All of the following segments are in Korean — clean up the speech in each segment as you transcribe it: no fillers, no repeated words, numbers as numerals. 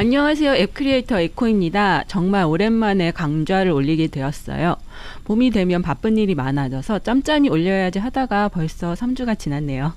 안녕하세요. 앱 크리에이터 에코입니다. 정말 오랜만에 강좌를 올리게 되었어요. 봄이 되면 바쁜 일이 많아져서 짬짬이 올려야지 하다가 벌써 3주가 지났네요.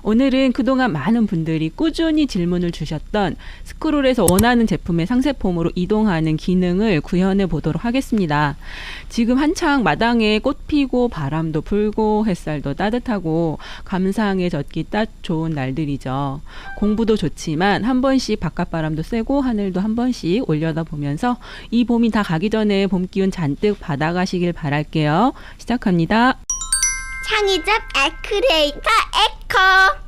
오늘은 그동안 많은 분들이 꾸준히 질문을 주셨던 스크롤에서 원하는 제품의 상세폼으로 이동하는 기능을 구현해 보도록 하겠습니다. 지금 한창 마당에 꽃 피고 바람도 불고 햇살도 따뜻하고 감상에 젖기 딱 좋은 날들이죠. 공부도 좋지만 한 번씩 바깥바람도 쐬고 하늘도 한 번씩 올려다보면서 이 봄이 다 가기 전에 봄 기운 잔뜩 받아가시길 바랄게요. 시작합니다. 창의적 앱 크리에이터 에코.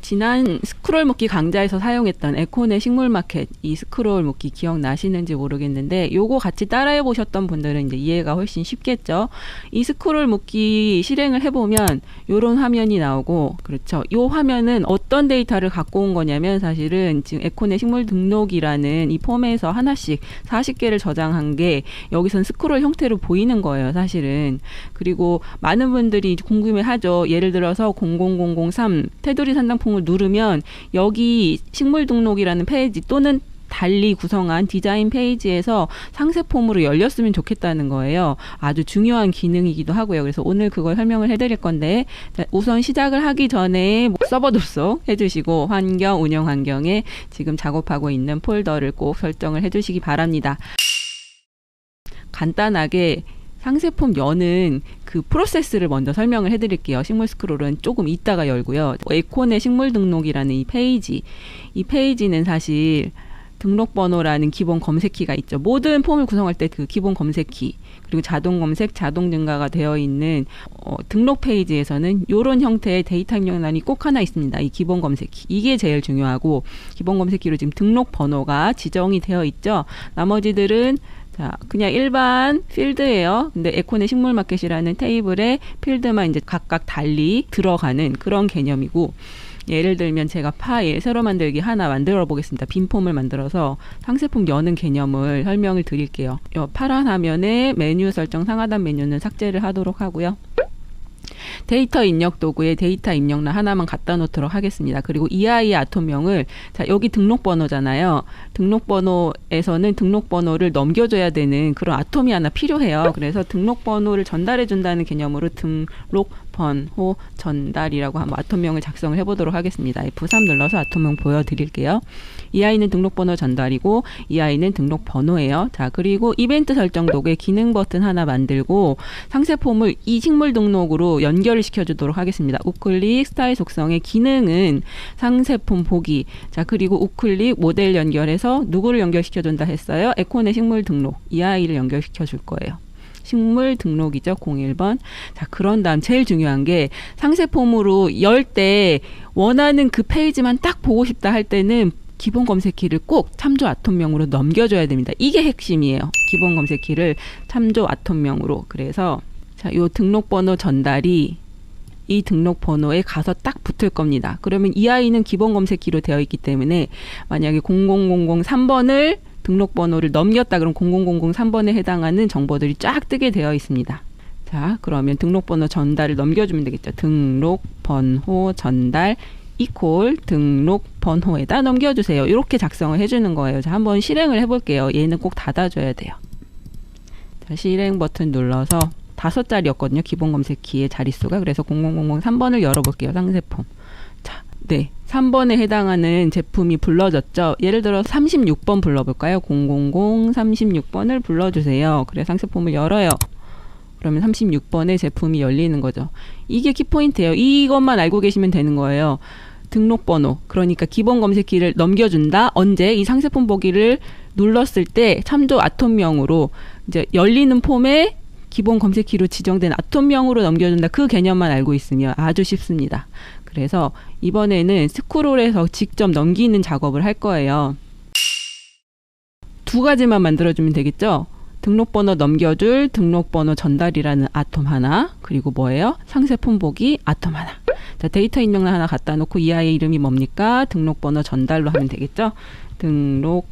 지난 스크롤 묶기 강좌에서 사용했던 에코네 식물마켓 이 스크롤 묶기 기억나시는지 모르겠는데 요거 같이 따라해 보셨던 분들은 이제 이해가 훨씬 쉽겠죠. 이 스크롤 묶기 실행을 해보면 요런 화면이 나오고, 그렇죠. 요 화면은 어떤 데이터를 갖고 온 거냐면 사실은 지금 에코네 식물 등록이라는 이 폼에서 하나씩 40개를 저장한 게 여기선 스크롤 형태로 보이는 거예요, 사실은. 그리고 많은 분들이 궁금해하죠. 예를 들어서 00003 테두리 산당풍을 누르면 여기 식물 등록이라는 페이지 또는 달리 구성한 디자인 페이지에서 상세폼으로 열렸으면 좋겠다는 거예요. 아주 중요한 기능이기도 하고요. 그래서 오늘 그걸 설명을 해드릴 건데, 우선 시작을 하기 전에 서버 접속 해주시고 환경, 운영 환경에 지금 작업하고 있는 폴더를 꼭 설정을 해주시기 바랍니다. 간단하게 상세폼 여는 그 프로세스를 먼저 설명을 해드릴게요. 식물 스크롤은 조금 이따가 열고요. 에코네 식물 등록이라는 이 페이지는 사실 등록번호라는 기본 검색키가 있죠. 모든 폼을 구성할 때 그 기본 검색키, 그리고 자동 검색, 자동 증가가 되어 있는 등록 페이지에서는 이런 형태의 데이터 입력란이 꼭 하나 있습니다. 이 기본 검색키. 이게 제일 중요하고, 기본 검색키로 지금 등록 번호가 지정이 되어 있죠. 나머지들은 자, 그냥 일반 필드예요. 근데 에코네 식물마켓이라는 테이블에 필드만 이제 각각 달리 들어가는 그런 개념이고, 예를 들면 제가 파일 새로 만들기 하나 만들어 보겠습니다. 빈 폼을 만들어서 상세폼 여는 개념을 설명을 드릴게요. 파란 화면에 메뉴 설정 상하단 메뉴는 삭제를 하도록 하고요. 데이터 입력 도구에 데이터 입력란 하나만 갖다 놓도록 하겠습니다. 그리고 EI 아톰명을, 자, 여기 등록번호잖아요. 등록번호에서는 등록번호를 넘겨줘야 되는 그런 아톰이 하나 필요해요. 그래서 등록번호를 전달해 준다는 개념으로 등록번호 전달이라고 한번 아톰명을 작성을 해보도록 하겠습니다. F3 눌러서 아톰명 보여드릴게요. EI는 등록번호 전달이고 EI는 등록번호예요. 자, 그리고 이벤트 설정 도구에 기능 버튼 하나 만들고 상세폼을 이 식물 등록으로 연결을 시켜주도록 하겠습니다. 우클릭 스타일 속성의 기능은 상세폼 보기. 자, 그리고 우클릭 모델 연결해서 누구를 연결시켜준다 했어요? 에코네 식물 등록 EI를 연결시켜 줄 거예요. 식물 등록이죠. 01번. 자, 그런 다음 제일 중요한 게 상세폼으로 열 때 원하는 그 페이지만 딱 보고 싶다 할 때는 기본 검색키를 꼭 참조 아톰명으로 넘겨줘야 됩니다. 이게 핵심이에요. 기본 검색키를 참조 아톰명으로. 그래서 자, 요 등록번호 전달이 이 등록번호에 가서 딱 붙을 겁니다. 그러면 EI는 기본 검색키로 되어 있기 때문에 만약에 00003번을 등록번호를 넘겼다 그럼 00003번에 해당하는 정보들이 쫙 뜨게 되어 있습니다. 자, 그러면 등록번호 전달을 넘겨주면 되겠죠. 등록번호 전달 이퀄 등록번호에다 넘겨주세요. 이렇게 작성을 해주는 거예요. 자, 한번 실행을 해볼게요. 얘는 꼭 닫아줘야 돼요. 자, 실행 버튼 눌러서 5자리였거든요. 기본 검색키의 자릿수가. 그래서 00003번을 열어볼게요. 상세폼. 자, 네. 3번에 해당하는 제품이 불러졌죠. 예를 들어 36번 불러볼까요? 00036번을 불러주세요. 그래서 상세폼을 열어요. 그러면 36번의 제품이 열리는 거죠. 이게 키포인트예요. 이것만 알고 계시면 되는 거예요. 등록번호, 그러니까 기본 검색키를 넘겨준다. 언제? 이 상세폼 보기를 눌렀을 때 참조 아톰명으로 이제 열리는 폼에 기본 검색키로 지정된 아톰명으로 넘겨준다. 그 개념만 알고 있으면 아주 쉽습니다. 그래서 이번에는 스크롤에서 직접 넘기는 작업을 할 거예요. 두 가지만 만들어주면 되겠죠? 등록번호 넘겨줄 등록번호 전달이라는 아톰 하나, 그리고 뭐예요? 상세폼 보기 아톰 하나. 자, 데이터 입력란 하나 갖다 놓고 EI의 이름이 뭡니까? 등록번호 전달로 하면 되겠죠? 등록번호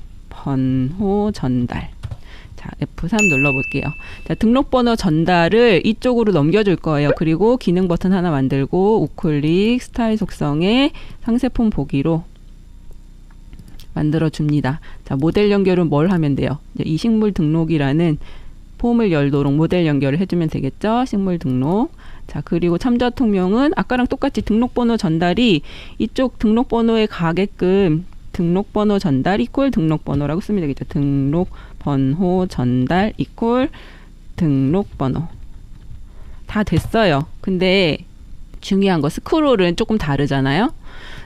전달. 자, F3 눌러볼게요. 자, 등록번호 전달을 이쪽으로 넘겨줄 거예요. 그리고 기능 버튼 하나 만들고 우클릭 스타일 속성에 상세폼 보기로 만들어 줍니다. 자, 모델 연결은 뭘 하면 돼요? 이 식물 등록이라는 폼을 열도록 모델 연결을 해주면 되겠죠. 식물 등록. 자, 그리고 참조 통명은 아까랑 똑같이 등록번호 전달이 이쪽 등록번호에 가게끔 등록번호 전달 이퀄 등록번호라고 쓰면 되겠죠. 등록번호 전달 이퀄 등록번호. 다 됐어요. 근데 중요한 거 스크롤은 조금 다르잖아요.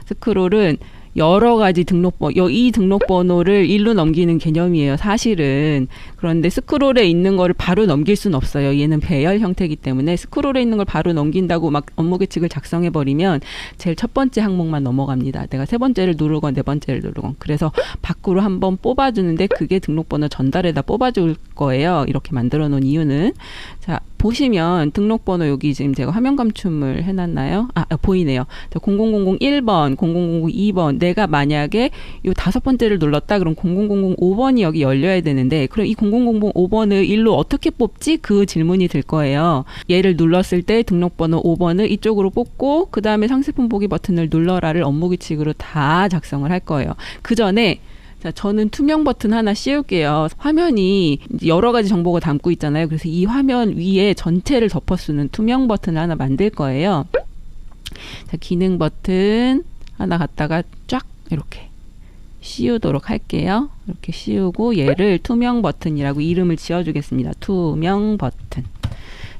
스크롤은 여러 가지 이 등록번호를 일로 넘기는 개념이에요, 사실은. 그런데 스크롤에 있는 거를 바로 넘길 수는 없어요. 얘는 배열 형태이기 때문에 스크롤에 있는 걸 바로 넘긴다고 막 업무 규칙을 작성해버리면 제일 첫 번째 항목만 넘어갑니다. 내가 세 번째를 누르건 네 번째를 누르건. 그래서 밖으로 한번 뽑아주는데 그게 등록번호 전달에다 뽑아줄 거예요. 이렇게 만들어 놓은 이유는. 자, 보시면 등록번호 여기 지금 제가 화면 감춤을 해놨나요? 보이네요. 0001번, 0002번. 내가 만약에 요 5번째를 눌렀다 그럼 0005번이 여기 열려야 되는데 그럼 이 0005번을 일로 어떻게 뽑지? 그 질문이 들 거예요. 얘를 눌렀을 때 등록번호 5번을 이쪽으로 뽑고 그 다음에 상세품 보기 버튼을 눌러라를 업무 규칙으로 다 작성을 할 거예요. 그 전에 자, 저는 투명 버튼 하나 씌울게요. 화면이 여러 가지 정보가 담고 있잖아요. 그래서 이 화면 위에 전체를 덮어쓰는 투명 버튼을 하나 만들 거예요. 자, 기능 버튼 하나 갖다가 쫙 이렇게 씌우도록 할게요. 이렇게 씌우고 얘를 투명 버튼이라고 이름을 지어주겠습니다. 투명 버튼.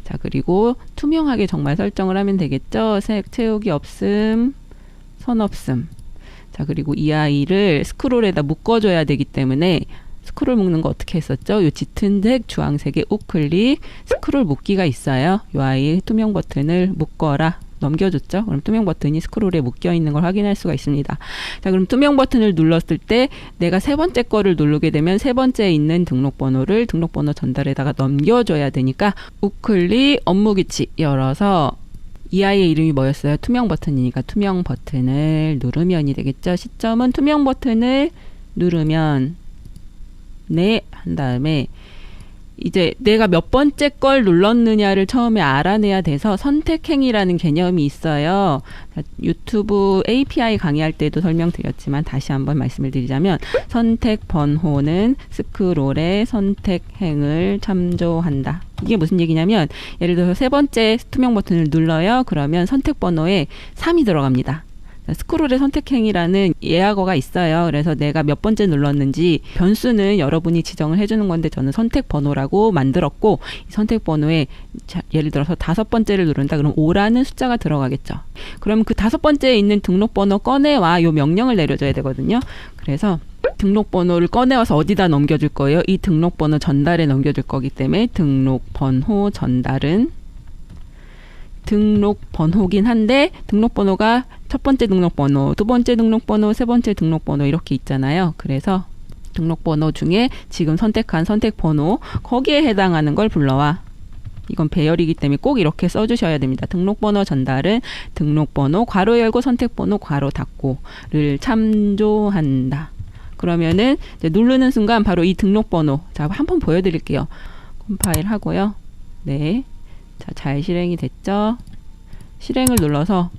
자, 그리고 투명하게 정말 설정을 하면 되겠죠. 색 채우기 없음, 선 없음. 자, 그리고 이 아이를 스크롤에다 묶어줘야 되기 때문에 스크롤 묶는 거 어떻게 했었죠? 요 짙은 색, 주황색의 우클릭, 스크롤 묶기가 있어요. 요 아이의 투명 버튼을 묶어라. 넘겨줬죠? 그럼 투명 버튼이 스크롤에 묶여 있는 걸 확인할 수가 있습니다. 자, 그럼 투명 버튼을 눌렀을 때 내가 세 번째 거를 누르게 되면 세 번째에 있는 등록번호를 등록번호 전달에다가 넘겨줘야 되니까 우클릭 업무 규칙 열어서 이 아이의 이름이 뭐였어요? 투명 버튼이니까 투명 버튼을 누르면이 되겠죠. 시점은 투명 버튼을 누르면 네 한 다음에 이제 내가 몇 번째 걸 눌렀느냐를 처음에 알아내야 돼서 선택행위라는 개념이 있어요. 유튜브 API 강의할 때도 설명드렸지만 다시 한번 말씀을 드리자면 선택 번호는 스크롤의 선택행을 참조한다. 이게 무슨 얘기냐면 예를 들어서 세 번째 투명 버튼을 눌러요. 그러면 선택 번호에 3이 들어갑니다. 스크롤의 선택행위라는 예약어가 있어요. 그래서 내가 몇 번째 눌렀는지 변수는 여러분이 지정을 해주는 건데 저는 선택번호라고 만들었고 이 선택번호에 예를 들어서 5번째를 누른다 그럼 5라는 숫자가 들어가겠죠. 그럼 그 5번째에 있는 등록번호 꺼내와 요 명령을 내려줘야 되거든요. 그래서 등록번호를 꺼내와서 어디다 넘겨줄 거예요? 이 등록번호 전달에 넘겨줄 거기 때문에 등록번호 전달은 등록번호긴 한데 등록번호가 첫 번째 등록번호, 두 번째 등록번호, 세 번째 등록번호 이렇게 있잖아요. 그래서 등록번호 중에 지금 선택한 선택번호 거기에 해당하는 걸 불러와. 이건 배열이기 때문에 꼭 이렇게 써주셔야 됩니다. 등록번호 전달은 등록번호 괄호 열고 선택번호 괄호 닫고를 참조한다. 그러면은 이제 누르는 순간 바로 이 등록번호 자 한번 보여드릴게요. 컴파일 하고요. 네. 자, 잘 실행이 됐죠? 실행을 눌러서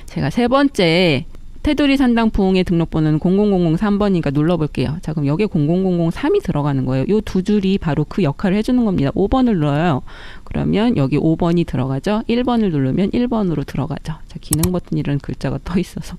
제가 세 번째 테두리 산당풍의 등록번호는 00003번이니까 눌러볼게요. 자, 그럼 여기에 00003이 들어가는 거예요. 이 두 줄이 바로 그 역할을 해주는 겁니다. 5번을 눌러요. 그러면 여기 5번이 들어가죠. 1번을 누르면 1번으로 들어가죠. 자, 기능 버튼이라는 글자가 떠 있어서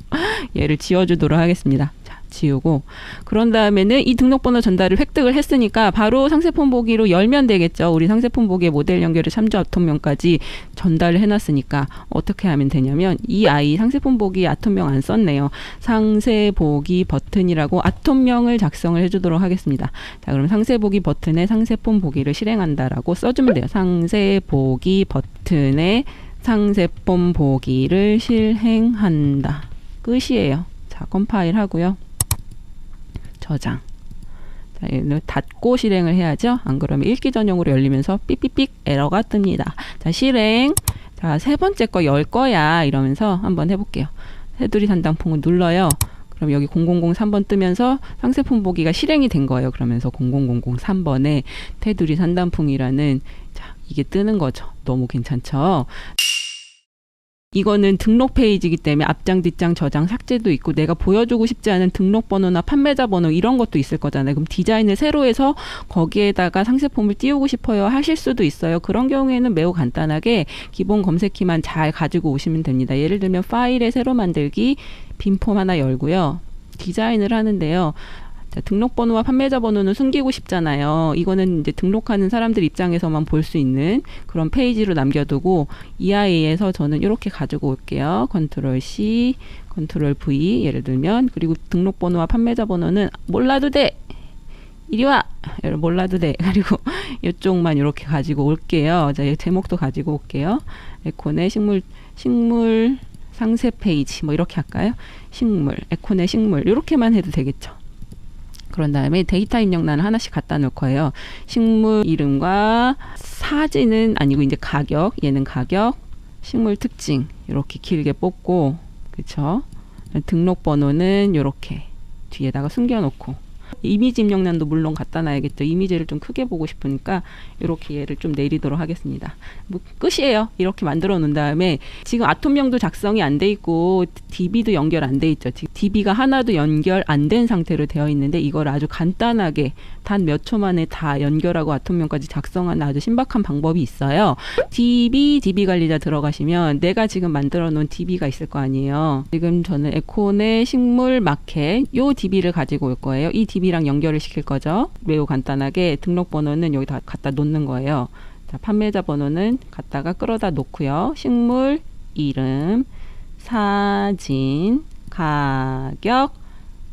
얘를 지워주도록 하겠습니다. 자, 지우고 그런 다음에는 이 등록번호 전달을 획득을 했으니까 바로 상세폰 보기로 열면 되겠죠. 우리 상세폰 보기의 모델 연결의 참조 아톰명까지 전달을 해놨으니까 어떻게 하면 되냐면 이 아이 상세폰 보기 아톰명 안 썼네요. 상세 보기 버튼이라고 아톰명을 작성을 해주도록 하겠습니다. 자, 그럼 상세 보기 버튼에 상세폰 보기를 실행한다라고 써주면 돼요. 상세 보기 버튼에 상세폰 보기를 실행한다. 끝이에요. 자, 컴파일 하고요. 저장. 자, 얘는 닫고 실행을 해야죠. 안 그러면 읽기 전용으로 열리면서 삑삑삑 에러가 뜹니다. 자, 실행. 자, 세 번째 거 열 거야. 이러면서 한번 해볼게요. 테두리 산당풍을 눌러요. 그럼 여기 0003번 뜨면서 상세폰 보기가 실행이 된 거예요. 그러면서 00003번에 테두리 산단풍이라는 자, 이게 뜨는 거죠. 너무 괜찮죠? 이거는 등록 페이지이기 때문에 앞장, 뒷장, 저장, 삭제도 있고 내가 보여주고 싶지 않은 등록번호나 판매자 번호 이런 것도 있을 거잖아요. 그럼 디자인을 새로 해서 거기에다가 상세폼을 띄우고 싶어요 하실 수도 있어요. 그런 경우에는 매우 간단하게 기본 검색키만 잘 가지고 오시면 됩니다. 예를 들면 파일에 새로 만들기, 빈 폼 하나 열고요. 디자인을 하는데요. 자, 등록번호와 판매자 번호는 숨기고 싶잖아요. 이거는 이제 등록하는 사람들 입장에서만 볼 수 있는 그런 페이지로 남겨두고 EI에서 저는 이렇게 가지고 올게요. 컨트롤 C, 컨트롤 V 예를 들면 그리고 등록번호와 판매자 번호는 몰라도 돼. 이리 와. 몰라도 돼. 그리고 이쪽만 이렇게 가지고 올게요. 자, 제목도 가지고 올게요. 에코네 식물 상세 페이지 뭐 이렇게 할까요? 식물, 에코네 식물 이렇게만 해도 되겠죠. 그런 다음에 데이터 입력란을 하나씩 갖다 놓을 거예요. 식물 이름과 사진은 아니고 이제 가격, 얘는 가격, 식물 특징 이렇게 길게 뽑고, 그쵸? 등록번호는 이렇게 뒤에다가 숨겨놓고, 이미지 입력란도 물론 갖다 놔야겠죠. 이미지를 좀 크게 보고 싶으니까 이렇게 얘를 좀 내리도록 하겠습니다. 뭐 끝이에요. 이렇게 만들어 놓은 다음에 지금 아톰명도 작성이 안 돼 있고 DB도 연결 안 돼 있죠. DB가 하나도 연결 안 된 상태로 되어 있는데 이걸 아주 간단하게 단 몇 초 만에 다 연결하고 아톰명까지 작성하는 아주 신박한 방법이 있어요. DB 관리자 들어가시면 내가 지금 만들어 놓은 DB가 있을 거 아니에요. 지금 저는 에코네 식물 마켓 요 DB를 가지고 올 거예요. 이 DB랑 연결을 시킬 거죠. 매우 간단하게 등록번호는 여기다 갖다 놓는 거예요. 자, 판매자 번호는 갖다가 끌어다 놓고요. 식물 이름, 사진, 가격,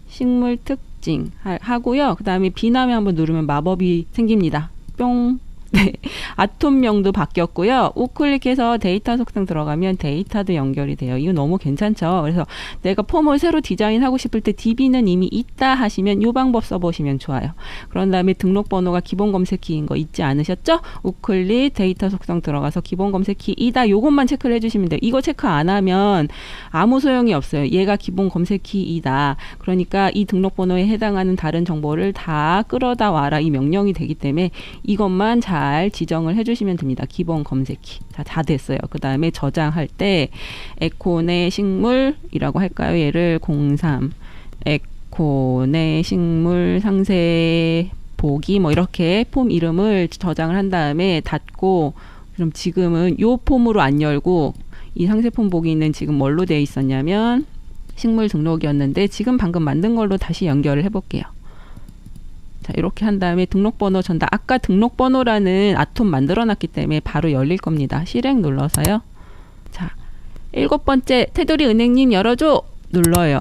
식물 특징 하고요. 그 다음에 비남에 한번 누르면 마법이 생깁니다. 뿅. 네, 아톰명도 바뀌었고요. 우클릭해서 데이터 속성 들어가면 데이터도 연결이 돼요. 이거 너무 괜찮죠? 그래서 내가 폼을 새로 디자인하고 싶을 때 DB는 이미 있다 하시면 이 방법 써보시면 좋아요. 그런 다음에 등록번호가 기본 검색키인 거 잊지 않으셨죠? 우클릭 데이터 속성 들어가서 기본 검색키이다. 요것만 체크를 해주시면 돼요. 이거 체크 안 하면 아무 소용이 없어요. 얘가 기본 검색키이다. 그러니까 이 등록번호에 해당하는 다른 정보를 다 끌어다 와라. 이 명령이 되기 때문에 이것만 잘 지정을 해주시면 됩니다. 기본 검색키. 자, 다 됐어요. 그 다음에 저장할 때 에코네 식물이라고 할까요? 얘를 03 에코네 식물 상세 보기 뭐 이렇게 폼 이름을 저장을 한 다음에 닫고, 그럼 지금은 요 폼으로 안 열고 이 상세 폼 보기는 지금 뭘로 되어 있었냐면 식물 등록이었는데 지금 방금 만든 걸로 다시 연결을 해볼게요. 자, 이렇게 한 다음에 등록번호 전달. 아까 등록번호라는 아톰 만들어놨기 때문에 바로 열릴 겁니다. 실행 눌러서요. 자, 7번째 테두리 은행님 열어줘 눌러요.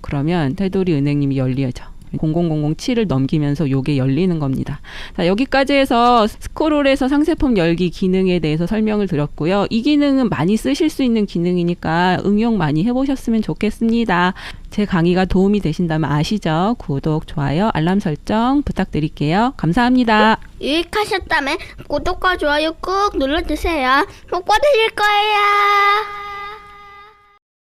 그러면 테두리 은행님이 열리죠. 00007을 넘기면서 요게 열리는 겁니다. 자, 여기까지 해서 스크롤에서 상세폼 열기 기능에 대해서 설명을 드렸고요. 이 기능은 많이 쓰실 수 있는 기능이니까 응용 많이 해보셨으면 좋겠습니다. 제 강의가 도움이 되신다면 아시죠? 구독, 좋아요, 알람 설정 부탁드릴게요. 감사합니다. 유익하셨다면 구독과 좋아요 꾹 눌러주세요. 꼭 받으실 거예요.